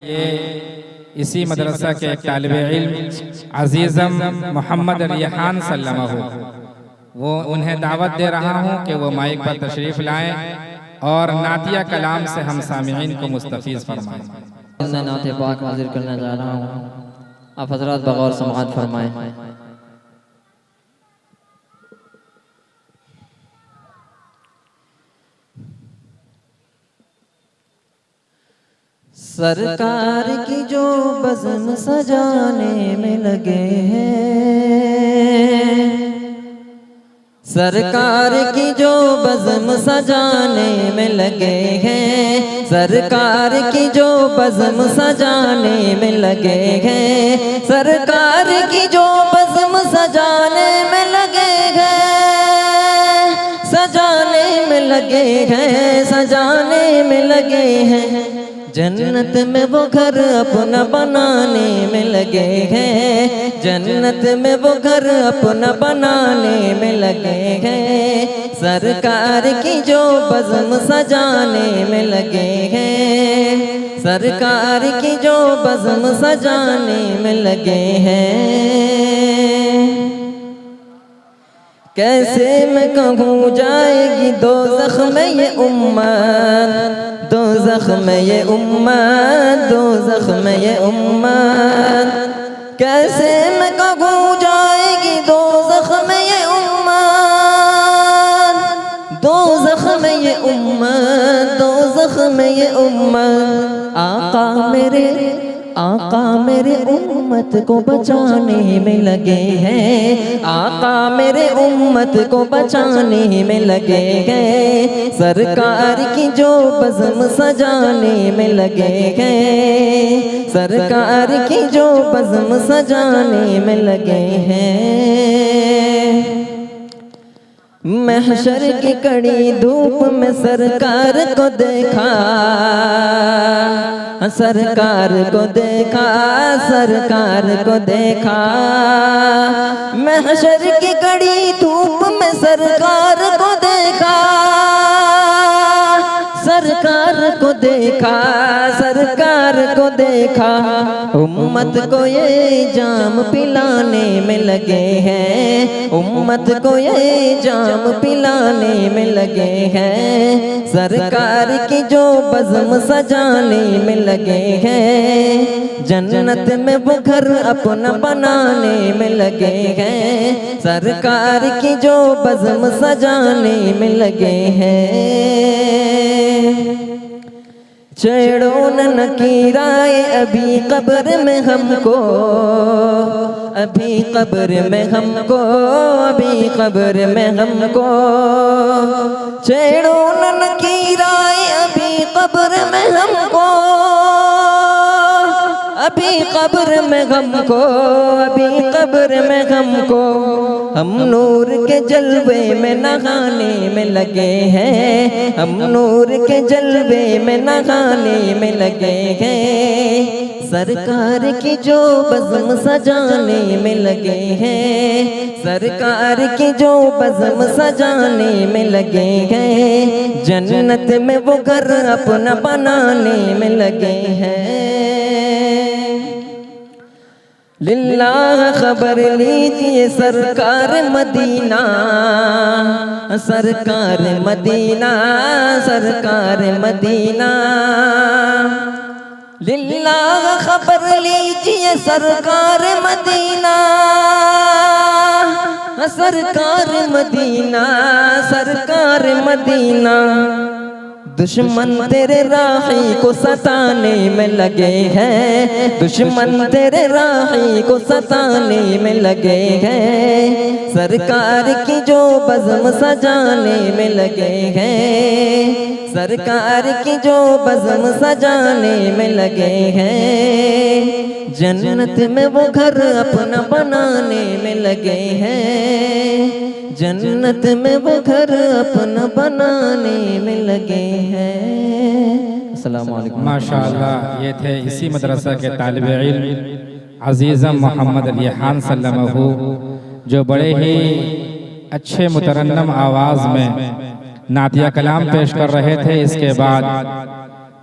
ये इसी मदरसा के एक तालिबे इल्म अजीज़म मोहम्मद अली खान सल्लमहु, वो उन्हें दावत दे रहा हूँ कि वो माइक पर तशरीफ़ लाएं और नातिया कलाम से हम सामिईन को मुस्तफ़ीज़ फरमाएं। नात पाक हाजिर करने जा रहा हूँ, आप हज़रात बगौर समाअत फरमाएं। सरकार की जो बज़म सजाने में लगे हैं, सरकार की जो बज़म सजाने में लगे हैं, सरकार की जो बज़म सजाने में लगे हैं, सरकार की जो बज़म सजाने में लगे हैं, सजाने में लगे हैं, सजाने में लगे हैं। जन्नत में वो घर अपना बनाने में लगे हैं, जन्नत में वो घर अपना बनाने में लगे हैं। सरकार की जो बज़म सजाने में लगे हैं, सरकार की जो बज़म सजाने में लगे हैं। कैसे मैं कहूँ जाएगी दोज़ख में ये उम्मत, दोज़ख में ये उम्मत, दोज़ख में ये उम्मत। कैसे मैं कहूँ जाएगी दोज़ख में ये उम्मत, दोज़ख में ये उम्मत, दोज़ख में ये उम्मत। आका मेरे उम्मत को बचाने में लगे हैं, आका मेरे उम्मत को बचाने में लगे हैं। सरकार की जो बज़म सजाने में लगे हैं, सरकार की जो बज़म सजाने में लगे हैं। महशर की कड़ी धूप में सरकार को देखा, सरकार को देखा, सरकार को देखा। महशर की कड़ी धूप में सरकार को देखा, सरकार को देखा, सरकार को देखा। उम्मत को ये जाम पिलाने में लगे हैं, उम्मत को ये जाम पिलाने में लगे हैं। सरकार की जो बज़म सजाने में लगे हैं, जन्नत में वो घर अपना बनाने में लगे हैं। सरकार की जो बज़म सजाने में लगे हैं। छेड़ो न नकीराए अभी कब्र में हमको, अभी कब्र में हमको, अभी कब्र में हमको। छेड़ो न नकीराए अभी कब्र में हमको, अभी कब्र में हमको, अभी कब्र में हमको। हम नूर के जलवे में नहाने में लगे हैं, हम नूर के जलवे में नहाने में लगे हैं। सरकार की जो बज़म सजाने में लगे हैं, सरकार की जो बज़म सजाने में लगे हैं। जन्नत में वो घर अपना बनाने में लगे हैं। लिल्लाह खबर लीजिए सरकार मदीना, सरकार मदीना, सरकार मदीना। लिल्लाह खबर लीजिए सरकार मदीना, सरकार मदीना, सरकार मदीना। दुश्मन तेरे राही को सताने में लगे हैं, दुश्मन तेरे राही को सताने में लगे हैं। सरकार की जो बज़म सजाने में लगे हैं, सरकार की जो बज़म सजाने में लगे हैं। जन्नत में वो घर अपना बनाने में लगे हैं, जन्नत में वो घर अपना बनाने में लगे हैं। अस्सलामु अलैकुम। माशाअल्लाह, ये थे इसी मदरसा के तालिबे इल्म अजीज़म मोहम्मद अली खान सल्लमहु, जो बड़े ही अच्छे मुतरन्नम आवाज़ में नातिया कलाम पेश कर रहे थे। इसके बाद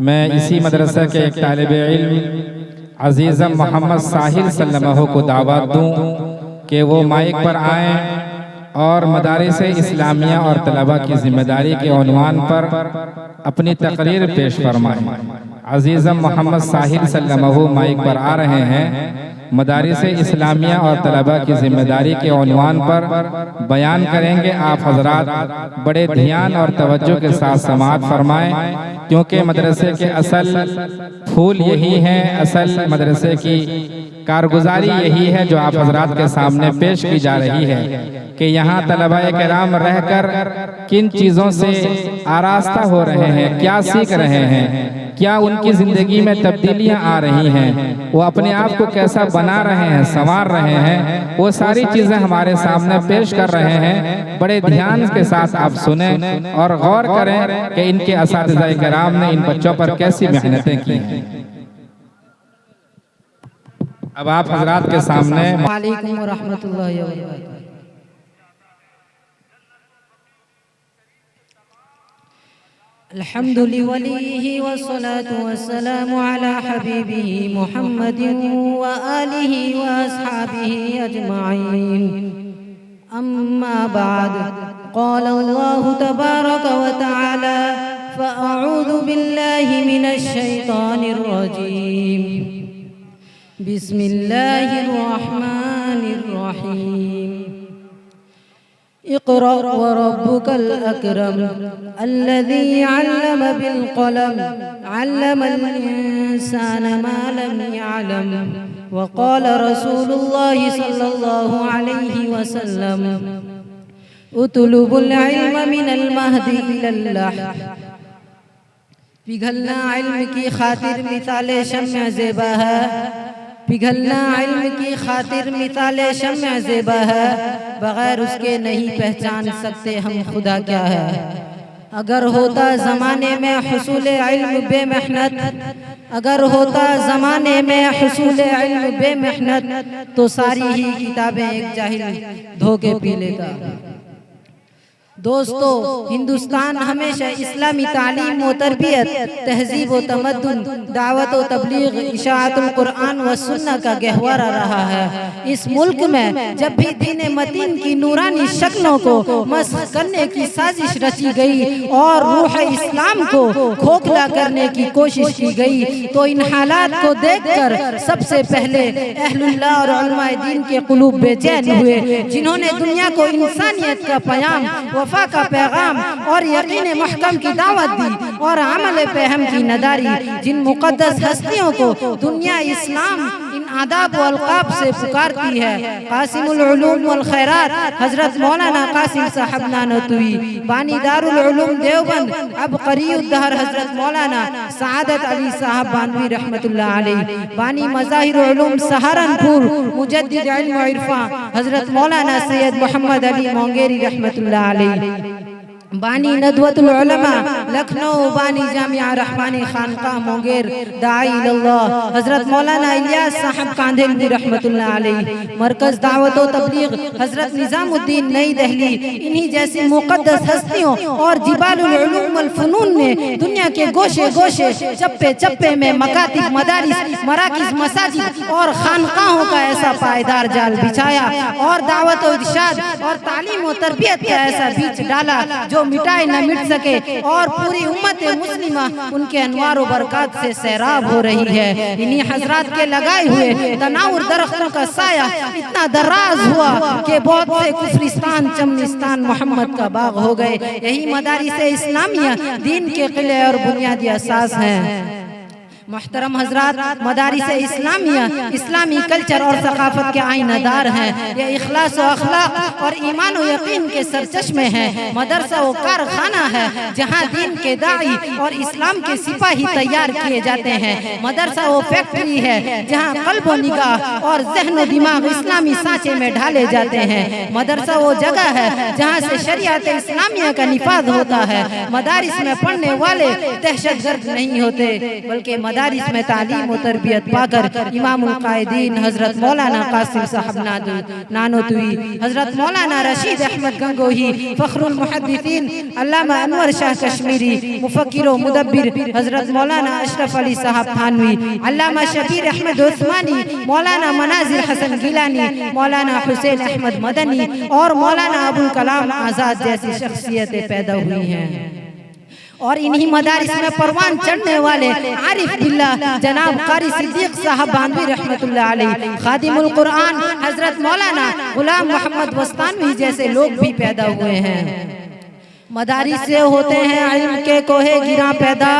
मैं इसी मदरसा के एक तालिबे इल्म अजीज़म मोहम्मद साहिल सल्लल्लाहु को दावत दूं कि वो माइक पर आएँ और मदारिस इस्लामिया और तलबा की जिम्मेदारी के उन्वान पर अपनी तकरीर पेश फरमाएं। अजीज़म मोहम्मद साहिल सल्लल्लाहु माइक पर आ रहे हैं। मदारिस इस्लामिया और तलबा की जिम्मेदारी के उन्वान पर बयान करेंगे। आप हजरात बड़े ध्यान और तवज्जो के साथ समाअत फरमाएं, क्योंकि मदरसे के असल फूल यही हैं, असल मदरसे की कारगुजारी यही है जो आप हजरात के सामने पेश की जा रही है कि यहाँ तलबाए किराम रहकर किन चीज़ों से आरास्ता हो रहे हैं, क्या सीख रहे हैं, क्या उनकी ज़िंदगी में तब्दीलियाँ आ रही हैं, वो अपने आप को कैसा बना रहे हैं, संवार रहे हैं, वो सारी चीज़ें हमारे सामने पेश कर रहे हैं। बड़े ध्यान के साथ आप सुने और गौर करें कि इनके असातिज़ाए किराम ने इन बच्चों पर कैसी मेहनतें की हैं। अब आप हजरात के सामने वालेकुम व रहमतुल्लाहि व बरकातुहू। अल्हम्दुलिल्लाहि वलिही वस्सलातु वस्सलामु अला हबीबिही मुहम्मदिन व आलिही व अस्हाबिही अजमाइन। अम्मा बाद, क़ाल अल्लाहु तबारक व तआला फ़अऊज़ु बिल्लाहि मिनश शैतानिर रजीम। बिस्मिल्लाहिर रहमानिर रहीम। इक़रा व रब्बुकल अकरम अल्लज़ी अल्लम बिल क़लम अल्लमल इंसाना मा लम यअलम। व क़ाल रसूलुल्लाहि सल्लल्लाहु अलैहि वसल्लम उतलुबुल इल्म मिनल महदी इलल लहद। पिघलना इल्म की खातिर मिसाले शम्अ ज़ेबा है, पिघलना इल्म की खातिर मिसाले शम्अ ज़ेबा है, बगैर उसके नहीं पहचान सकते हम खुदा क्या है। अगर होता ज़माने में हुसूल इल्म बेमेहनत, अगर होता ज़माने में हुसूल इल्म बेमेहनत, तो सारी ही किताबें एक जाहिल धोके पी लेता। दोस्तों, हिंदुस्तान हमेशा इस्लामी तालीम व तरबियत, तहजीब व तमद्दुन, दावत व तबलीग, इशाअतुल कुरान व सुन्नह का गहवारा रहा है। इस मुल्क में जब भी दीन मतीन की नूरानी शक्लों को मस्ख करने की साजिश रची गई और रूह इस्लाम को खोखला करने की कोशिश की गई, तो इन हालात को देखकर सबसे पहले अहलुल्लाह और उलमाए दीन के कुलूब बेचैन हुए, जिन्होंने दुनिया को इंसानियत का पयाम, वफा का पैगाम और यकीन मुहकम की दावत दी और अमल पे हम की नदारी। जिन मुक़द्दस हस्तियों को दुनिया इस्लाम इन आदाब व अलक़ाब से पुकारती है, कासिमुल उलूम वल खैरात हजरत मौलाना कासिम साहब नानतवी, बानी दारुल उलूम देवबंद, अब क़रीउद दहर हजरत मौलाना सआदत अली साहब बानवी रहमतुल्लाह अलैह, बानी मज़ाहिर उलूम सहारनपुर, मुजद्दिद इल्म व इरफान हजरत मौलाना सैयद मोहम्मद अली मोंगेरी रहमतुल्लाह अलैह, बानी नदवतुल उलमा लखनऊ, बानी जामिया रहमानी खानकाह मोंगेर, दाई इल्लाह हजरत मौलाना इलियास साहब कांधेलवी रहमतुल्लाह अलैह, मरकज दावत व तबलीग हजरत निजामुद्दीन नई दिल्ली। इन्हीं जैसी मुक़द्दस हस्तियों और जिबालुल उलूम वल फनून ने दुनिया के गोशे गोशे, चप्पे चप्पे में मकातिब, मदारिस, मराकिज, मसाजिद और खानकाहों का ऐसा पायदार जाल बिछाया और दावत व इरशाद और तालीम व तरबियत का ऐसा बीज डाला जो मिटाए न मिट सके, और पूरी उम्मत मुस्लिमा उनके अनवार व बरकत से सैराब हो रही है। इन्हीं हजरात के लगाए हुए तनाउर दरख्तों का साया इतना दराज हुआ कि बहुत से कुफरिस्तान, चमनिस्तान मोहम्मद का बाग हो गए। यही मदारिस इस्लामिया दीन के किले और बुनियादी असास हैं। मोहतरम हजरात, मदारिस इस्लामिया इस्लामी कल्चर और सकाफत के आईनादार हैं। ये इखलास व अखलाक और ईमान व यकीन के सरचश्मे हैं। मदरसा वो कारखाना है जहाँ दीन के दाई और इस्लाम के सिपाही तैयार किए जाते हैं। मदरसा वो फैक्ट्री है जहाँ कल्ब व निगाह और जहन व दिमाग इस्लामी सांचे में ढाले जाते हैं। मदरसा वो जगह है जहाँ से शरीयत इस्लामिया का निफाज होता है। मदारिस में पढ़ने वाले दहशतगर्द नहीं होते, बल्कि मदारिस में तालीम और तरबियत पाकर इमामुल कायदीन हजरत मौलाना कासिम साहब नानोतवी, हजरत मौलाना रशीद अहमद गंगोही, फखरुल मुहद्दिसीन अल्लामा अनवर शाह कश्मीरी, मुफक्किर व मुदब्बिर हजरत मौलाना अशरफ अली साहब थानवी, अल्लामा शबीर अहमद उस्मानी, मौलाना मनाजिर हसन गिलानी, मौलाना हुसैन अहमद मदनी और मौलाना अबुल कलाम आज़ाद जैसी शख्सियतें पैदा हुई हैं। और इन्हीं मदारिस में परवान चढ़ने वाले आरिफ बिल्लाह जनाब कारी सिद्दीक साहब बांधवी रहमतुल्लाह अलैह, खादिमुल कुरान हजरत मौलाना गुलाम मोहम्मद वस्तानवी जैसे लोग भी पैदा हुए हैं। मदारिस से होते हैं इल्म के कोहे गिरा पैदा,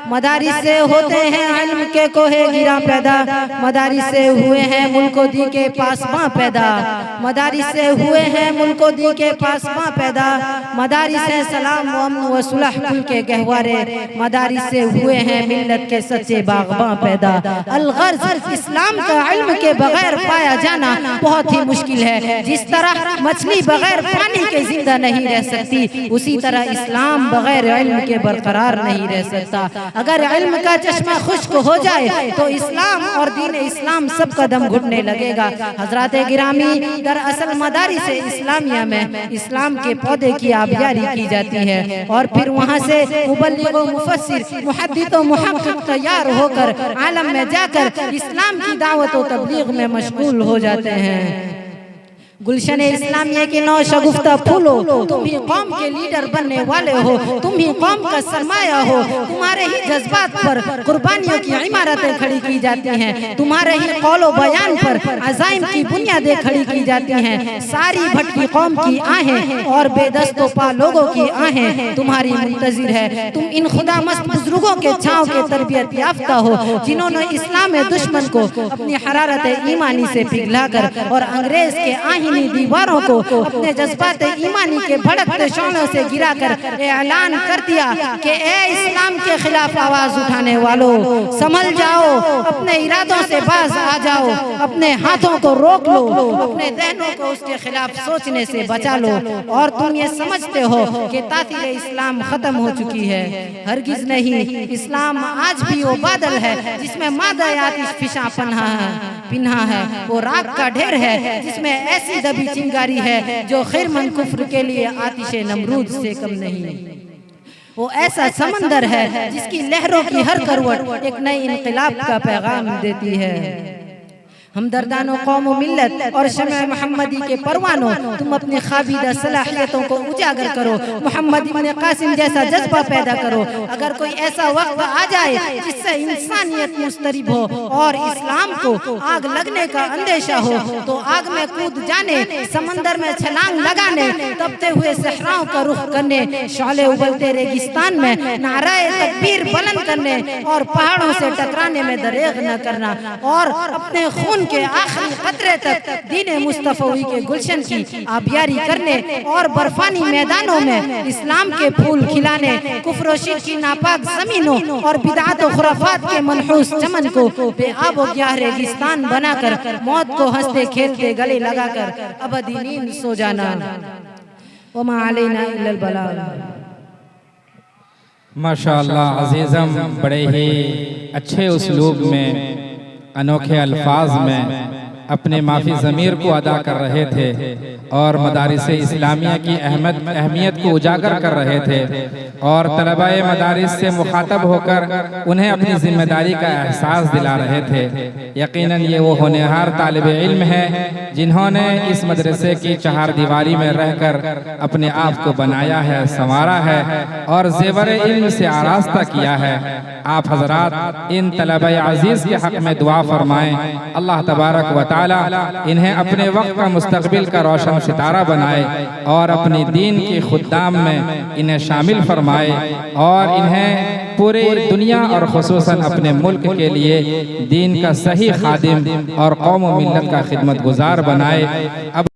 मदारिस से होते हैं इल्म के कोहे गिरा पैदा, मदारिस से हुए हैं मुल्को दी के पासबां पैदा, मदारिस से हुए हैं मुल्को दी के पासबां पैदा, मदारिस से सलाम व अमन व सुलह कुल के गहवारे, मदारिस से हुए हैं मिल्लत के सच्चे बागबां पैदा। अलगर्ज इस्लाम का इल्म के बगैर पाया जाना बहुत ही मुश्किल है। जिस तरह मछली बगैर पानी के जिंदा नहीं रह सकती, उसी तरह इस्लाम बगैर इल्म के बरकरार नहीं रह सकता। अगर इल्म का चश्मा खुश्क हो जाए तो इस्लाम और दीन इस्लाम सब कदम घुटने लगेगा। हजरात गिरामी, दरअसल मदारिस इस्लामिया में इस्लाम के पौधे की आबियारी की जाती है और फिर वहाँ से मुबल्लिग व मुफस्सिर, मुहद्दिस व मुहक्किक तैयार होकर आलम में जाकर इस्लाम की दावत व तबलीग में मशगूल हो जाते हैं। गुलशन इस्लामिया के नौ शगुफ्ता फूलो, तुम ही कौम के लीडर बनने वाले हो, तुम ही कौम का सरमाया हो, तुम्हारे ही जज्बात पर कुर्बानियों की इमारतें खड़ी की जाती हैं, तुम्हारे ही कौलो बयान पर अज़ाइम की बुनियादें खड़ी की जाती हैं। सारी भटकी कौम की आहें और बेदस्तो पा लोगों की आहें तुम्हारी मुंतजिर है। तुम इन खुदा मस्त बुजुर्गों के छांव के तरबियत याफ्ता हो, जिन्होंने इस्लाम दुश्मन को अपनी हरारत ईमानी से पिघलाकर और अंग्रेज के आहीन दीवारों को अपने जज्बात ईमानी के भड़कते शोलों से गिराकर ऐलान कर दिया कि ए इस्लाम के खिलाफ आवाज उठाने वालों, संभल जाओ, अपने इरादों से बाज आ जाओ, अपने हाथों को रोक लो, अपने ज़हनों को उसके खिलाफ सोचने से बचा लो। और तुम ये समझते हो कि तासीर इस्लाम खत्म हो चुकी है, हरगिज नहीं। इस्लाम आज भी वो बादल है जिसमें मादा आतिश फिशा पिन्हा है, वो राख का ढेर है जिसमें ऐसी दबी चिंगारी है जो खैरमन कुफ्र के लिए आतिश नमरूद से कम नहीं। वो ऐसा समंदर है जिसकी लहरों की हर करवट एक नए इनकलाब का पैगाम देती है। हमदर्दानो कौम मिल्लत और शम्अ मोहम्मदी के परवानों, तुम अपनी खाबिदा सलाहियतों को उजागर करो, मोहम्मद इब्न कासिम जैसा जज्बा पैदा करो। अगर कोई ऐसा वक्त आ जाए जिससे इंसानियत मुस्तरिब हो और इस्लाम को आग लगने का अंदेशा हो, तो आग में कूद जाने, समंदर में छलांग लगाने, तपते हुए सहराओं का रुख करने, शौले उबलते रेगिस्तान में नाराए तकबीर बुलंद करने और पहाड़ों से टकराने में दरेग न करना और अपने खून के आखिरी कतरे तक दीन मुस्तफवी के गुलशन की आबियारी करने और बर्फानी मैदानों में इस्लाम के फूल खिलाने, कुफ्र व शिर्क की नापाक जमीनों और बिदअत व खुराफात के मनहूस चमन को बेआब व ग्याह रेगिस्तान बनाकर मौत को हंसते खेलते गले लगाकर अबदी नींद सो जाना। वमा अलैना इल्लल बलाग। माशाअल्लाह अज़ीज़म, बड़े ही अच्छे उस्लूब में, अनोखे अल्फाज में अपने माफ़ी ज़मीर को अदा कर रहे थे और मदारिस इस्लामिया की अहमियत को उजागर कर रहे थे और तलबाए मदारिस से मुखातब होकर उन्हें अपनी जिम्मेदारी का एहसास दिला रहे थे। यकीनन ये वो होनहार तालिब इल्म है जिन्होंने इस मदरसे की चहार दीवारी में रहकर अपने आप को बनाया है, संवारा है और ज़ेवर इल्म से आरास्ता किया है। आप हजरात इन तलबाए अजीज़ के हक़ में दुआ फरमाएं, अल्लाह तबारक व तआला इन्हें अपने वक्त का मुस्तकबिल का रोशन सितारा बनाए और अपनी दीन की खुद्दाम में इन्हें शामिल फरमाए और इन्हें पूरे दुनिया और खुसूसन अपने मुल्क के लिए दीन का सही खादिम और कौम व मिल्लत का खिदमत गुजार बनाए। अब